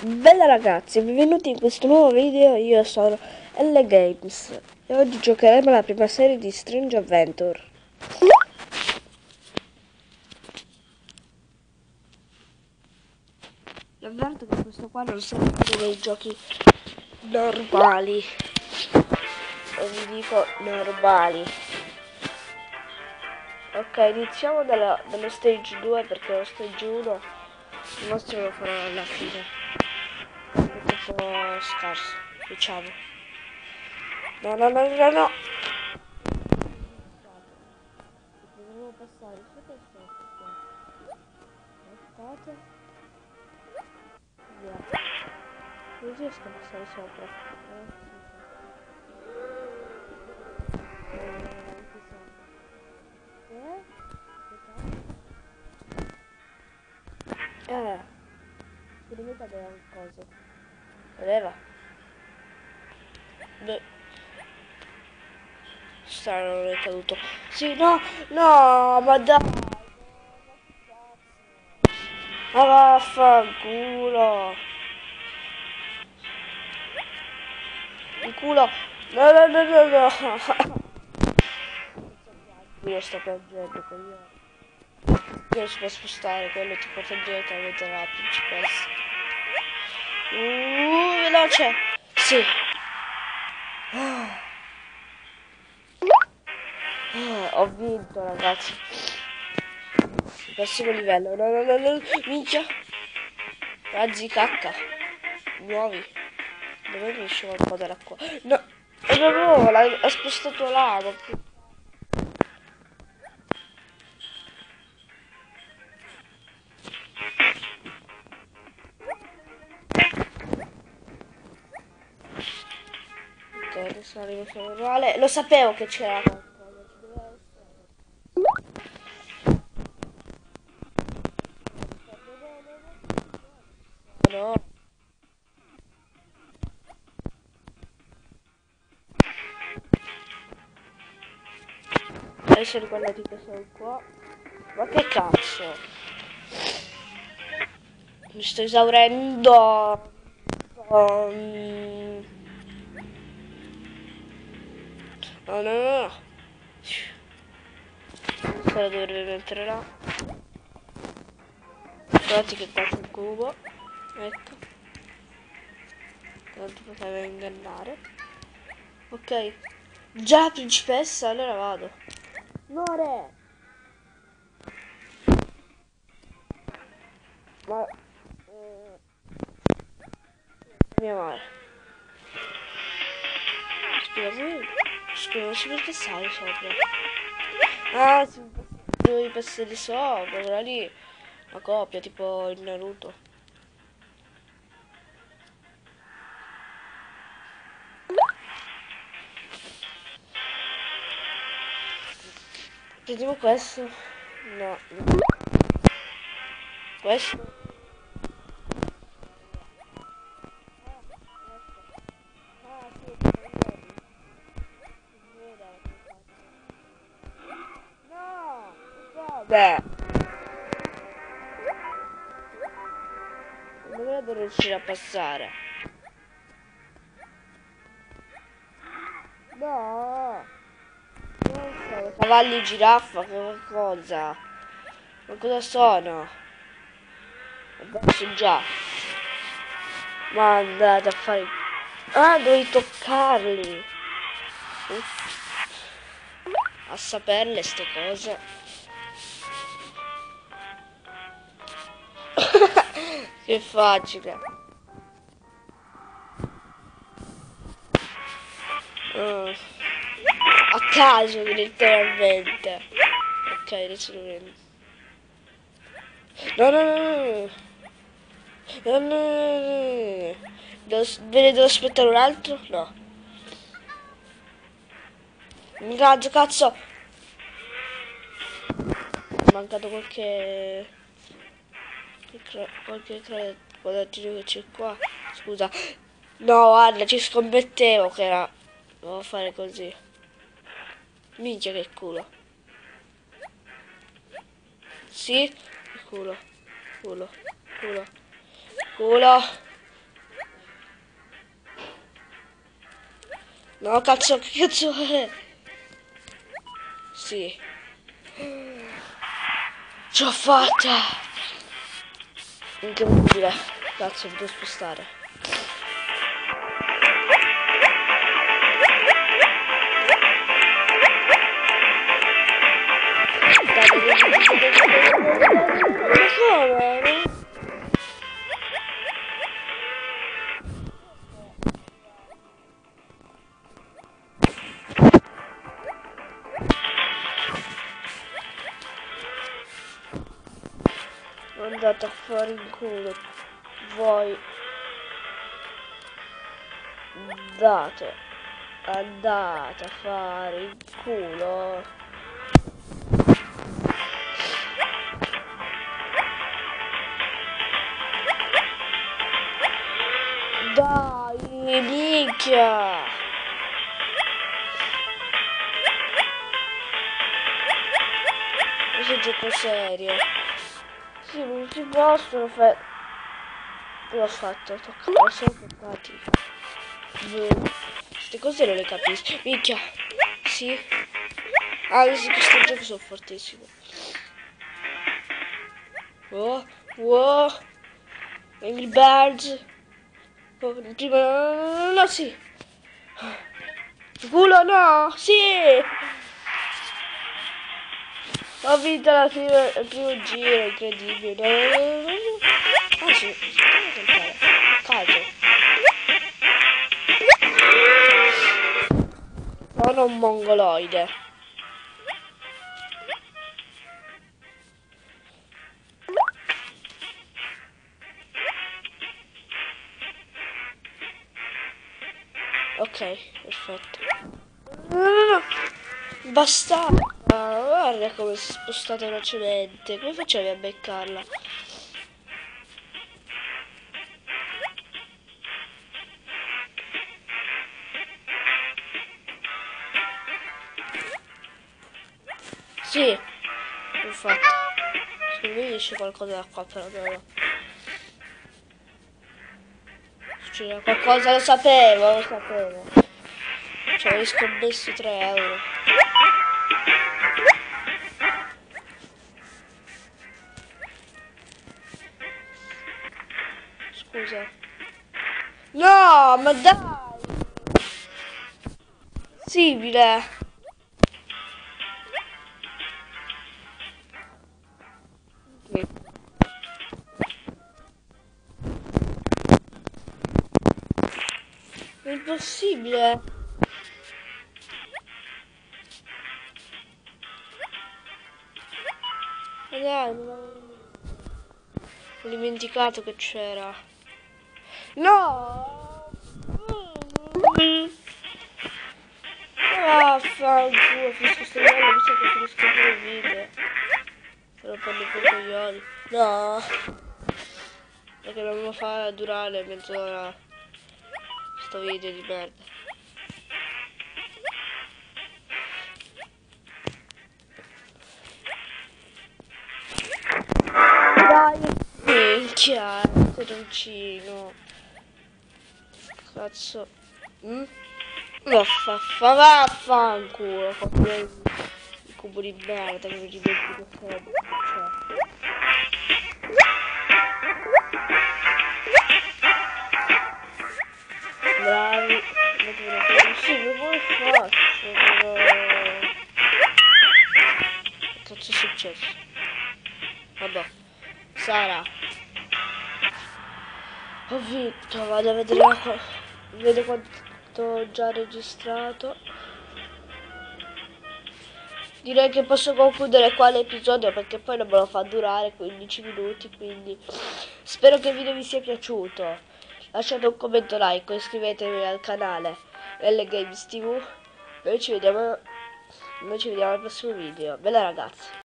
Bella ragazzi, benvenuti in questo nuovo video, io sono L Games e oggi giocheremo la prima serie di Strange Adventure. Vi avverto che questo qua non sono dei giochi normali, e vi dico normali. Ok, iniziamo dallo stage 2 perché lo stage 1 il nostro lo farò alla fine. È un po' scarso, diciamo. No. Dovremmo passare sopra e sopra qua. Aspettate. Via. Non riesco a passare sopra. Anche sopra. Secondo me cadeva un coso. Cadeva? Beh. Strano, non è caduto. Sì, no, ma dai. Ma vaffanculo. Il culo. No. Io sto piangendo con io. Non si può spostare, quello ti porta direttamente alla principessa. Veloce! Sì. Ho vinto ragazzi. Prossimo livello. No. Minchia. Razzi cacca. Nuovi. Dove mi usciva un po' dall'acqua? No. Ha spostato l'ago. Ok, adesso arrivo sul normale. Lo sapevo che c'era qualcosa. Ci deve essere. No. Adesso ricordati che sono qua. Ma che cazzo? Mi sto esaurendo. No. Ancora dovrebbe mettere là. Guardate che cazzo il cubo. Ecco. Tanto poteva ingannare. Ok. Già la principessa, allora vado. No, re. Ma... mia madre. Scusa, non si può passare sopra. Ah, devo passare sopra, quella lì. Una coppia, tipo il Naruto. Prendiamo questo. No. Questo. No! Vabbè. Non dovrebbe riuscire a passare. No! Non so, cavalli giraffa, che cosa? Ma cosa sono? Adesso già. Ma andate a fare... Ah, devi toccarli. Uff. A saperle ste cose. Che facile. A caso letteralmente. Ok, adesso lo prendo. No. Ve ne devo aspettare un altro? No. Mi raggio, cazzo. È mancato qualche quadratino che c'è qua. Scusa. No, guarda, ci scommettevo che era. Devo fare così. Minchia che culo. Sì? Culo. No, cazzo, che cazzo è? Sì. Ce l'ho fatta! Incredibile. Cazzo, mi devo spostare. Come? Andate a fare in culo. Voi andate a fare in culo. Dai, minchia. Questo è un gioco serio. Sì, non si possono fare. L'ho fatto, tocca, sono toccati. Queste cose non le capisco. Minchia. Sì. Ah, questo gioco sono fortissimo. Oh, wow. Angry Birds. Oh, prima. No, sì. Culo no, sì. Ho vinto il primo giro, incredibile. Ah sì, caso. Sono un mongoloide. Ok, perfetto. No. Basta. Guarda come si è spostata velocemente. Come facevi a beccarla? Sì, l'ho fatto. Se mi esce qualcosa da qua però no. Succede qualcosa, lo sapevo. Ci avevo scommesso 3 euro. Scusa. No, ma dai! Possibile. È impossibile. Ma dai, ho dimenticato che c'era. No! Vaffanculo, finisco questo livello, mi sa che finisco pure il video. Però prendo per coglioni. No! Perché non lo fa durare mezz'ora sto video di merda. Dai! Minchia, peroncino. Cazzo. Vaffanculo, il cubo di merda che mi dimentico sempre. Bravi, sì, lo vuoi faccio, però... Che cazzo è successo? Vabbè, sarà. Ho vinto, vado a vedere vedo quanto ho già registrato. Direi che posso concludere qua l'episodio perché poi non me lo fa durare 15 minuti, quindi spero che il video vi sia piaciuto. Lasciate un commento, like, iscrivetevi al canale LGames TV. Noi ci vediamo al prossimo video. Bella ragazzi.